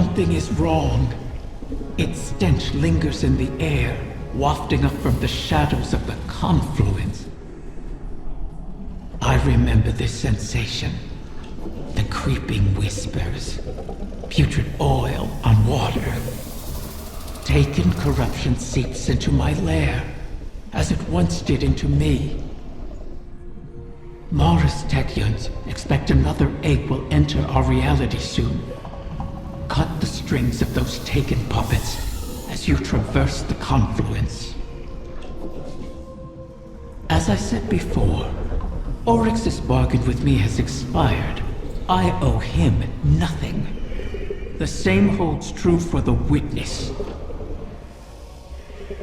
Something is wrong. Its stench lingers in the air, wafting up from the shadows of the confluence. I remember this sensation. The creeping whispers. Putrid oil on water. Taken corruption seeps into my lair, as it once did into me. Mars Techeuns expect another egg will enter our reality soon. Cut the strings of those taken puppets as you traverse the confluence. As I said before, Oryx's bargain with me has expired. I owe him nothing. The same holds true for the Witness.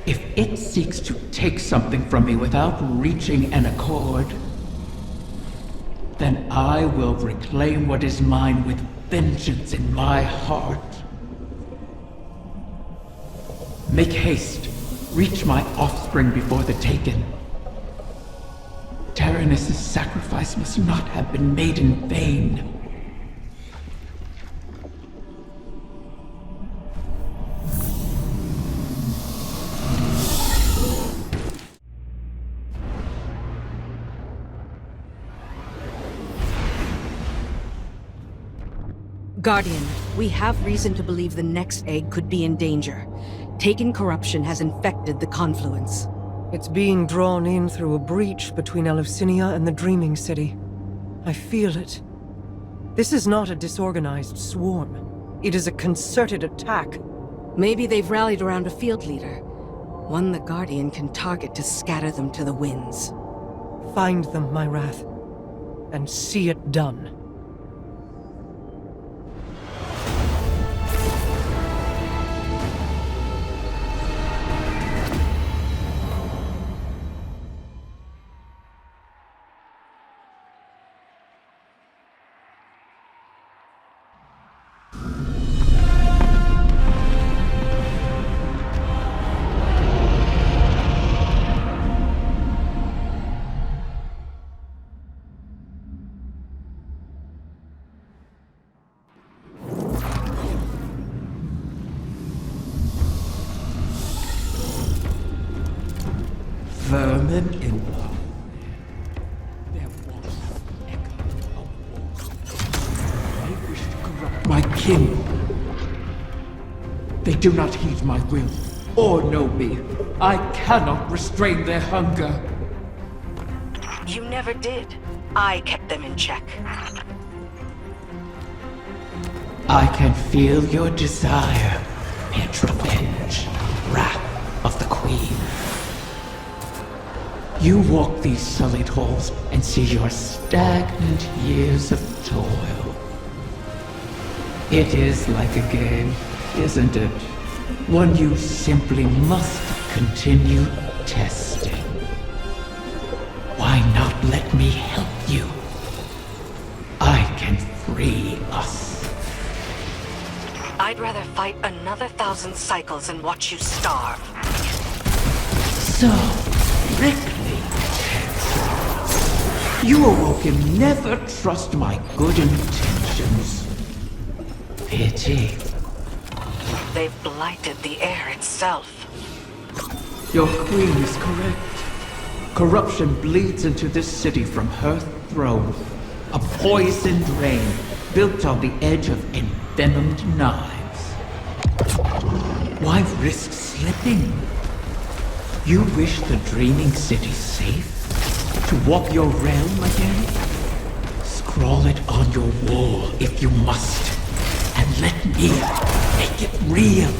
If it seeks to take something from me without reaching an accord, then I will reclaim what is mine with vengeance in my heart. Make haste. Reach my offspring before the Taken. Taranis' sacrifice must not have been made in vain. Guardian, we have reason to believe the next egg could be in danger. Taken corruption has infected the confluence. It's being drawn in through a breach between Eleusinia and the Dreaming City. I feel it. This is not a disorganized swarm. It is a concerted attack. Maybe they've rallied around a field leader. One the Guardian can target to scatter them to the winds. Find them, my wrath, and see it done. Vermin in love. Their walls echo of war. They wish to corrupt my kin. They do not heed my will, or know me. I cannot restrain their hunger. You never did. I kept them in check. I can feel your desire, Petra Venj, wrath of the Queen. You walk these sullied halls and see your stagnant years of toil. It is like a game, isn't it? One you simply must continue testing. Why not let me help you? I can free us. I'd rather fight another 1,000 cycles and watch you starve. So, prickly, Petra. You awoken never trust my good intentions. Pity. They've blighted the air itself. Your queen is correct. Corruption bleeds into this city from her throne. A poisoned rain built on the edge of envenomed knives. Why risk slipping? You wish the Dreaming City safe? To walk your realm again? Scrawl it on your wall if you must. And let me make it real.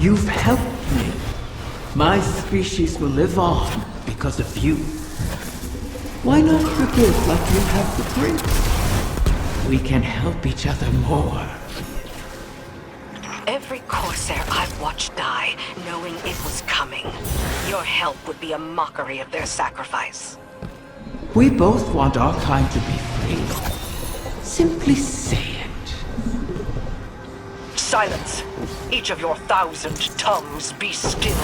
You've helped me. My species will live on because of you. Why not forgive like you have the prince? We can help each other more. Every Corsair I've watched die, knowing it was coming. Your help would be a mockery of their sacrifice. We both want our kind to be free. Simply say it. Silence! Each of your 1,000 tongues be still.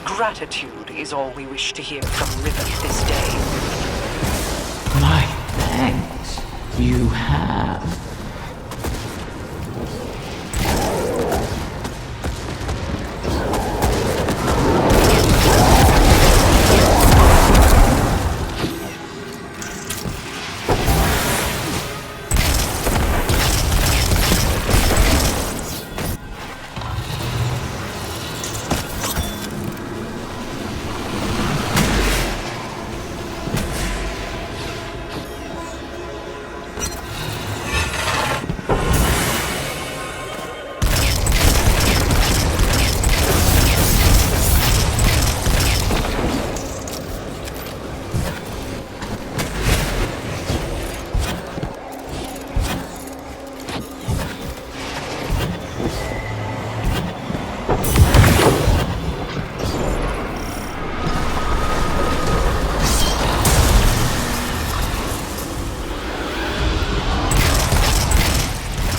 Gratitude is all we wish to hear from Riven this day. My thanks. You have.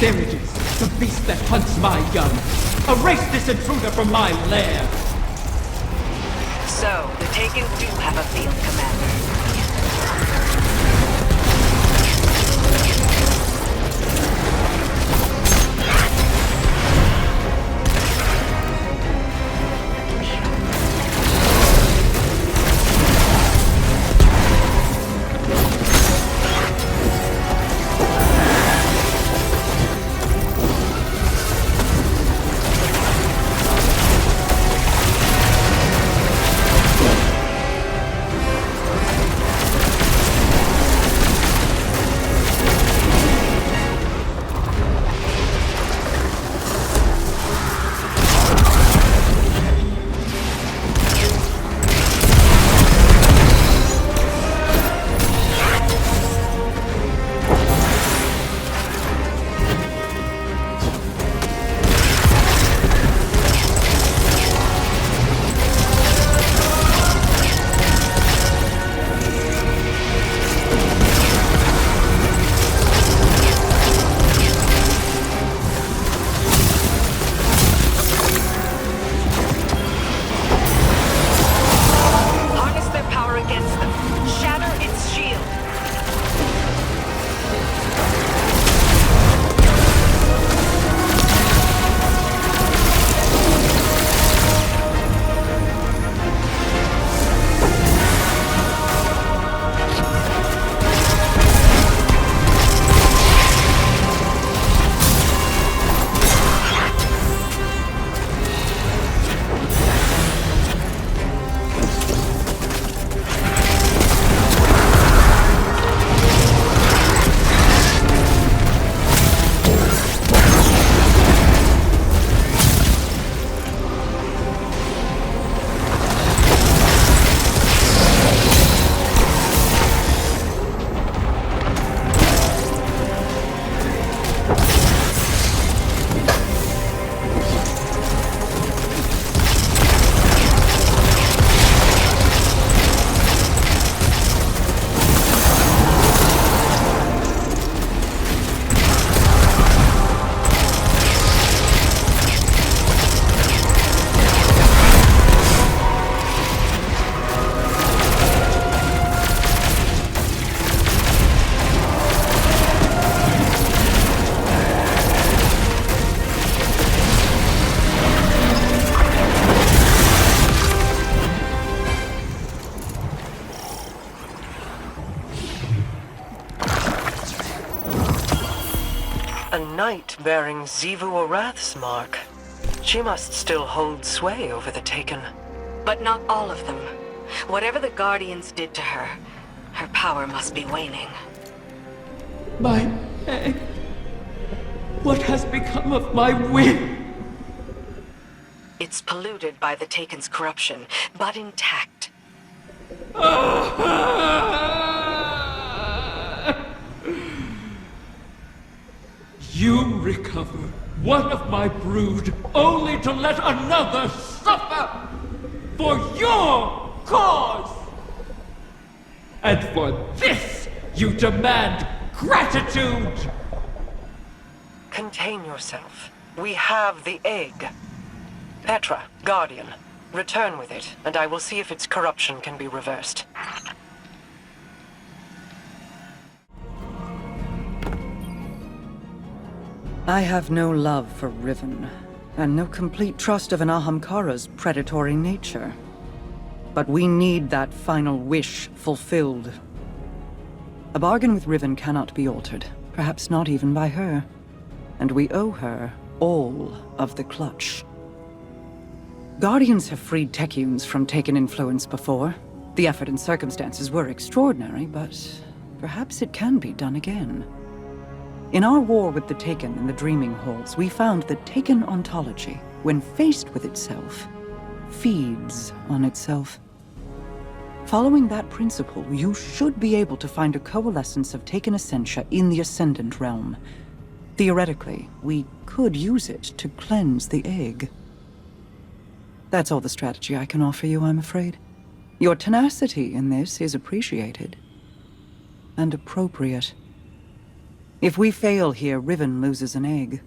There it is, the beast that hunts my young. Erase this intruder from my lair! So, the Taken do have a field commander. A knight bearing Xivu Arath's mark. She must still hold sway over the Taken. But not all of them. Whatever the Guardians did to her, her power must be waning. My egg. What has become of my will? It's polluted by the Taken's corruption, but intact. You recover one of my brood, only to let another suffer for your cause! And for this, you demand gratitude! Contain yourself. We have the egg. Petra, Guardian, return with it, and I will see if its corruption can be reversed. I have no love for Riven, and no complete trust of an Ahamkara's predatory nature. But we need that final wish fulfilled. A bargain with Riven cannot be altered, perhaps not even by her. And we owe her all of the clutch. Guardians have freed Techians from Taken influence before. The effort and circumstances were extraordinary, but perhaps it can be done again. In our war with the Taken in the Dreaming Halls, we found that Taken ontology, when faced with itself, feeds on itself. Following that principle, you should be able to find a coalescence of Taken essentia in the Ascendant realm. Theoretically, we could use it to cleanse the egg. That's all the strategy I can offer you, I'm afraid. Your tenacity in this is appreciated. And appropriate. If we fail here, Riven loses an egg.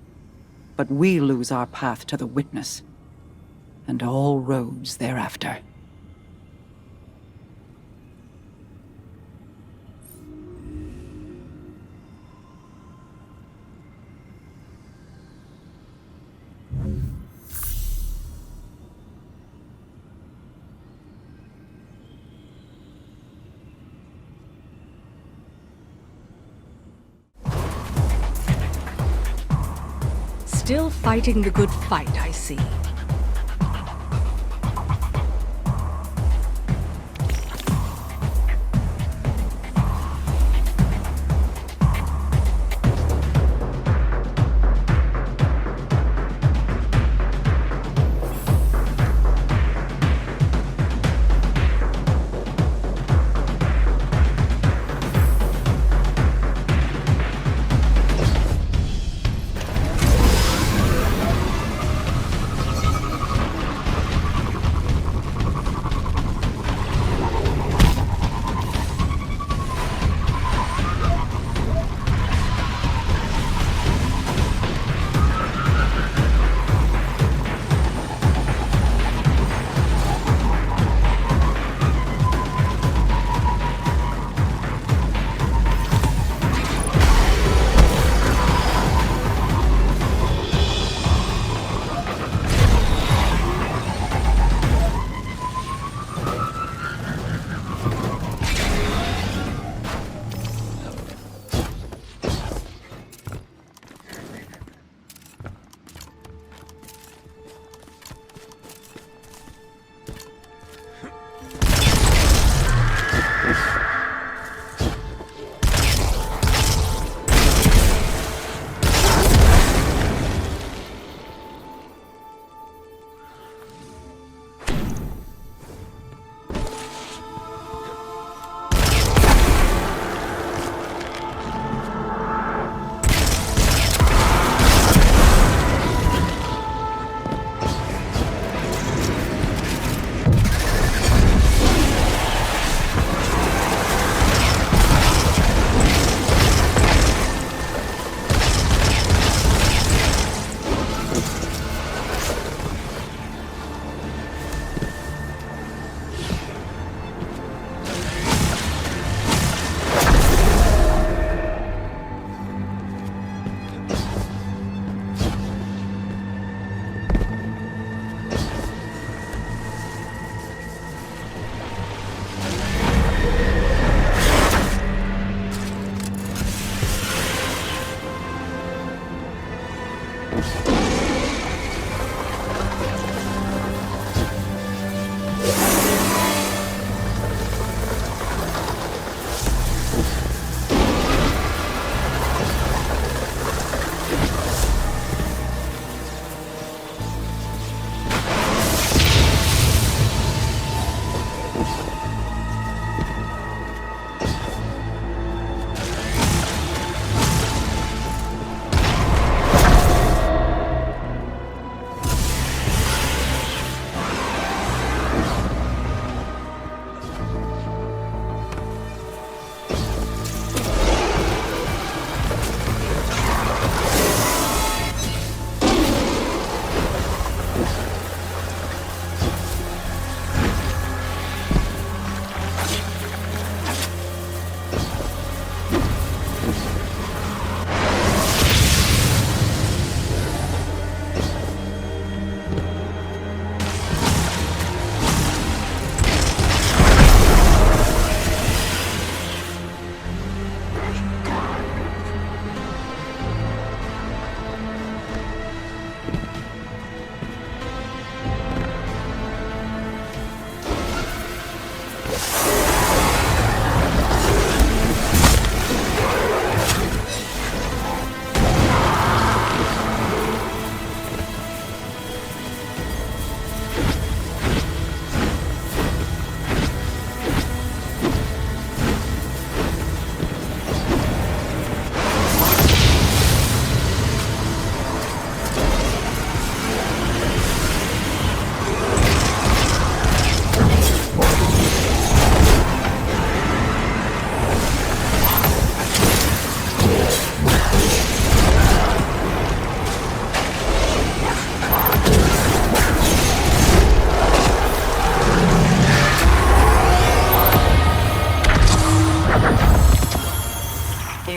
But we lose our path to the Witness. And all roads thereafter. Still fighting the good fight, I see.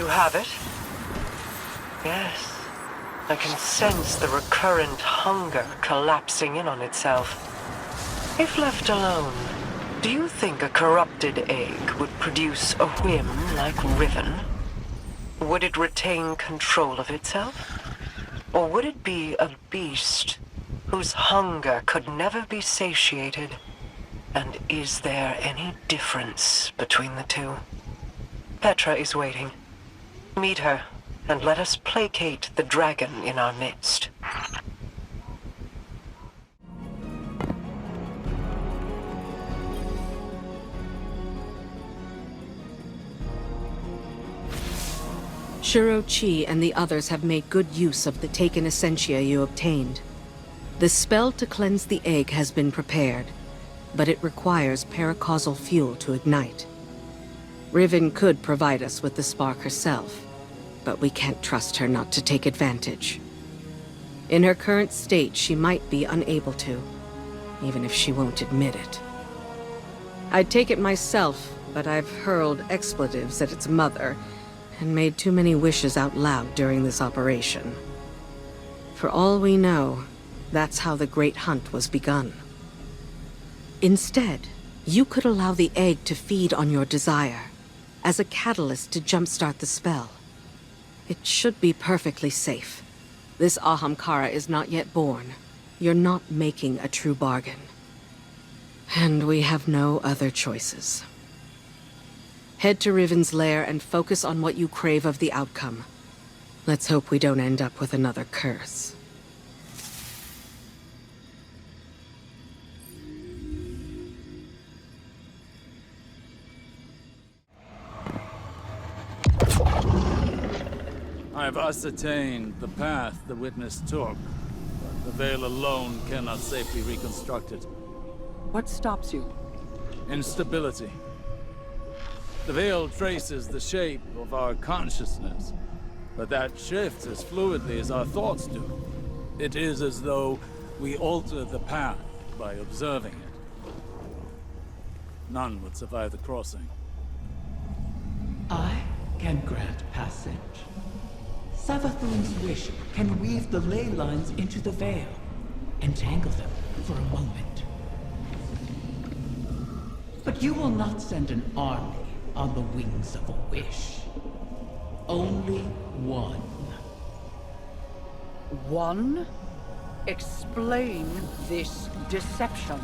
Have it? Yes. I can sense the recurrent hunger collapsing in on itself. If left alone, do you think a corrupted egg would produce a whim like Riven? Would it retain control of itself? Or would it be a beast whose hunger could never be satiated? And is there any difference between the two? Petra is waiting. Meet her, and let us placate the dragon in our midst. Shuro Chi and the others have made good use of the taken essentia you obtained. The spell to cleanse the egg has been prepared, but it requires paracausal fuel to ignite. Riven could provide us with the spark herself, but we can't trust her not to take advantage. In her current state, she might be unable to, even if she won't admit it. I'd take it myself, but I've hurled expletives at its mother and made too many wishes out loud during this operation. For all we know, that's how the Great Hunt was begun. Instead, you could allow the egg to feed on your desire, as a catalyst to jumpstart the spell. It should be perfectly safe. This Ahamkara is not yet born. You're not making a true bargain. And we have no other choices. Head to Riven's lair and focus on what you crave of the outcome. Let's hope we don't end up with another curse. I've ascertained the path the witness took, but the veil alone cannot safely reconstruct it. What stops you? Instability. The veil traces the shape of our consciousness, but that shifts as fluidly as our thoughts do. It is as though we alter the path by observing it. None would survive the crossing. I can grant passage. Savathun's wish can weave the ley lines into the veil, entangle them for a moment. But you will not send an army on the wings of a wish. Only one. One? Explain this deception.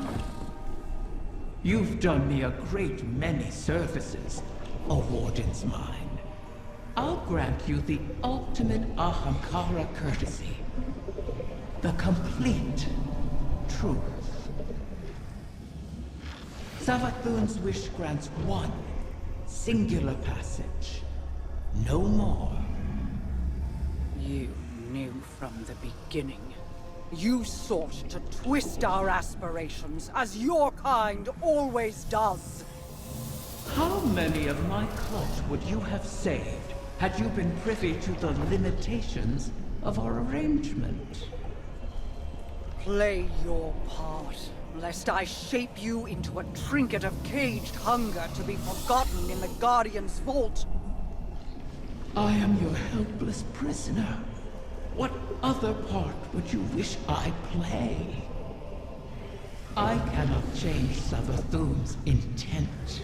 You've done me a great many services, O Warden's Mind. I'll grant you the ultimate Ahamkara courtesy. The complete truth. Savathun's wish grants one singular passage. No more. You knew from the beginning. You sought to twist our aspirations, as your kind always does. How many of my clutch would you have saved had you been privy to the limitations of our arrangement? Play your part, lest I shape you into a trinket of caged hunger to be forgotten in the Guardian's vault. I am your helpless prisoner. What other part would you wish I play? I cannot change Savathun's intent.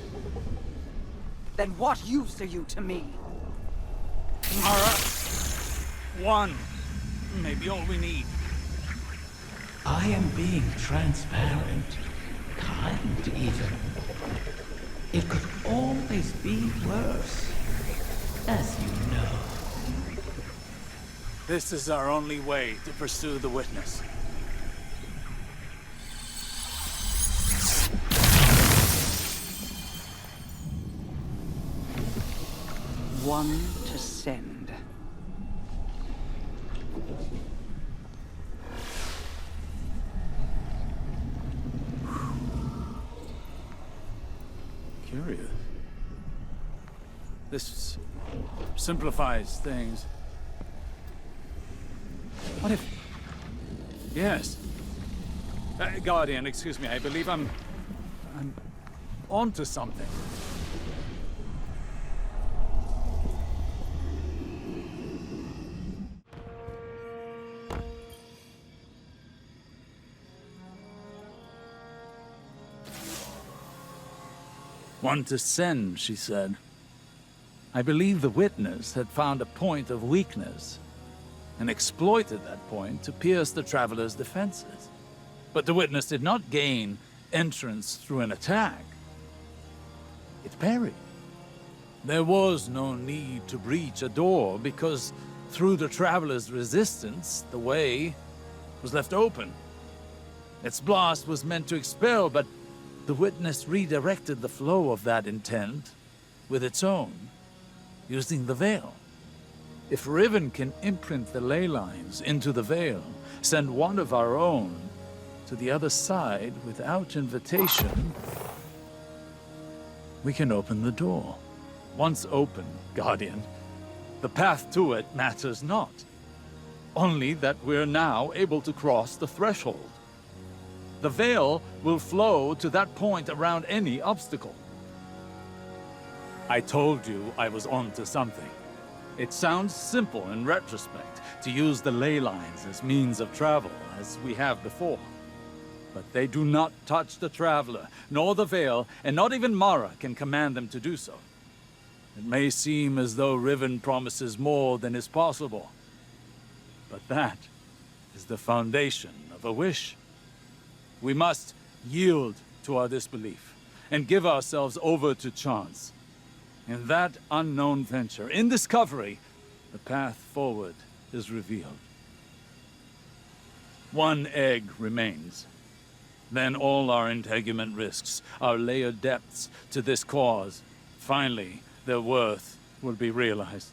Then what use are you to me? Mara, one, maybe all we need. I am being transparent, kind even. It could always be worse, as you know. This is our only way to pursue the witness. One to send. Curious. This simplifies things. What if... Yes. Guardian, excuse me, I believe I'm onto something. One to send, she said. I believe the witness had found a point of weakness and exploited that point to pierce the traveler's defenses. But the witness did not gain entrance through an attack. It parried. There was no need to breach a door because through the traveler's resistance, the way was left open. Its blast was meant to expel, but the witness redirected the flow of that intent with its own, using the veil. If Riven can imprint the ley lines into the veil, send one of our own to the other side without invitation, we can open the door. Once open, Guardian, the path to it matters not. Only that we're now able to cross the threshold. The veil will flow to that point around any obstacle. I told you I was onto something. It sounds simple in retrospect to use the ley lines as means of travel, as we have before. But they do not touch the traveler, nor the veil, and not even Mara can command them to do so. It may seem as though Riven promises more than is possible, but that is the foundation of a wish. We must yield to our disbelief and give ourselves over to chance. In that unknown venture, in discovery, the path forward is revealed. One egg remains. Then all our integument risks, our layered depths to this cause, finally, their worth will be realized.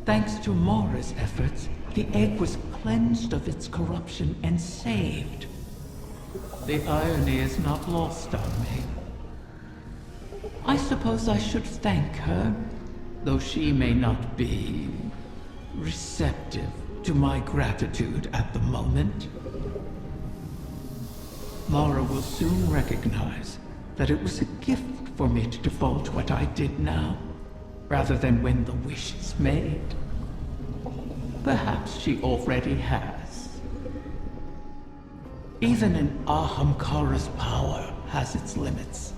Thanks to Mara's efforts, the egg was cleansed of its corruption and saved. The irony is not lost on me. I suppose I should thank her, though she may not be receptive to my gratitude at the moment. Mara will soon recognize that it was a gift for me to divulge what I did now, rather than when the wish is made. Perhaps she already has. Even an Ahamkara's power has its limits.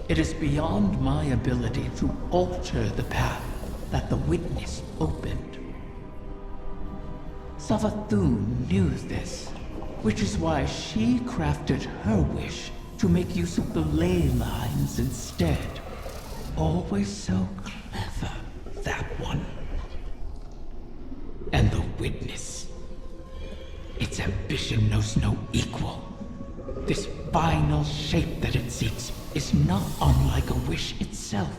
It is beyond my ability to alter the path that the witness opened. Savathun knew this, which is why she crafted her wish to make use of the ley lines instead. Always so clever, that one. And the witness. Its ambition knows no equal. This final shape that it seeks is not on one like a wish itself.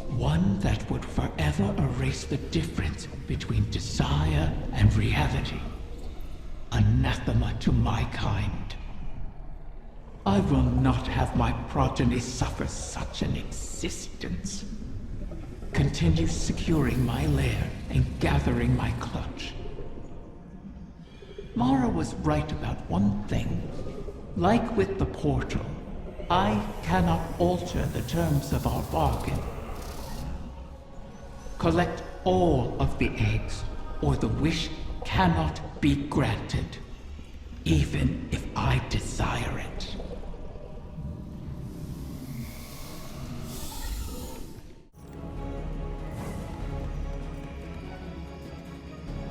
One that would forever erase the difference between desire and reality. Anathema to my kind. I will not have my progeny suffer such an existence. Continue securing my lair and gathering my clutch. Mara was right about one thing. Like with the portal, I cannot alter the terms of our bargain. Collect all of the eggs, or the wish cannot be granted, even if I desire it.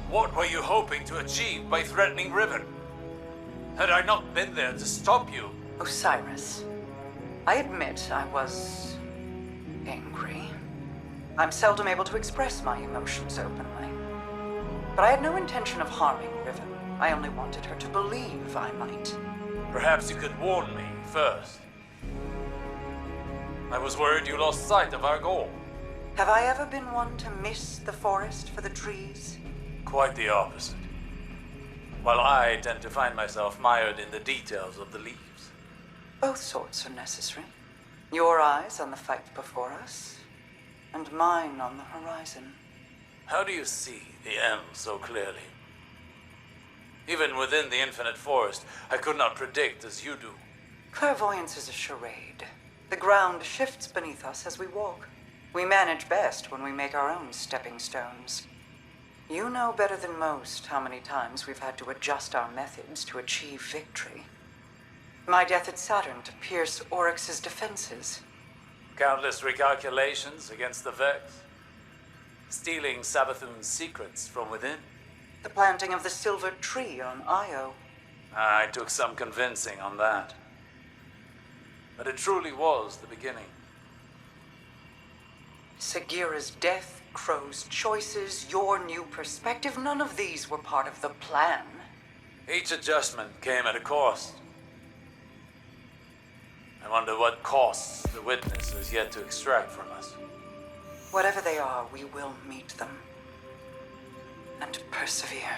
What were you hoping to achieve by threatening Riven? Had I not been there to stop you? Osiris, I admit I was angry. I'm seldom able to express my emotions openly. But I had no intention of harming Riven. I only wanted her to believe I might. Perhaps you could warn me first. I was worried you lost sight of our goal. Have I ever been one to miss the forest for the trees? Quite the opposite. While I tend to find myself mired in the details of the leaves. Both sorts are necessary. Your eyes on the fight before us, and mine on the horizon. How do you see the end so clearly? Even within the infinite forest, I could not predict as you do. Clairvoyance is a charade. The ground shifts beneath us as we walk. We manage best when we make our own stepping stones. You know better than most how many times we've had to adjust our methods to achieve victory. My death at Saturn to pierce Oryx's defenses. Countless recalculations against the Vex. Stealing Savathun's secrets from within. The planting of the silver tree on Io. I took some convincing on that. But it truly was the beginning. Sagira's death, Crow's choices, your new perspective, none of these were part of the plan. Each adjustment came at a cost. I wonder what costs the witness has yet to extract from us. Whatever they are, we will meet them. And persevere.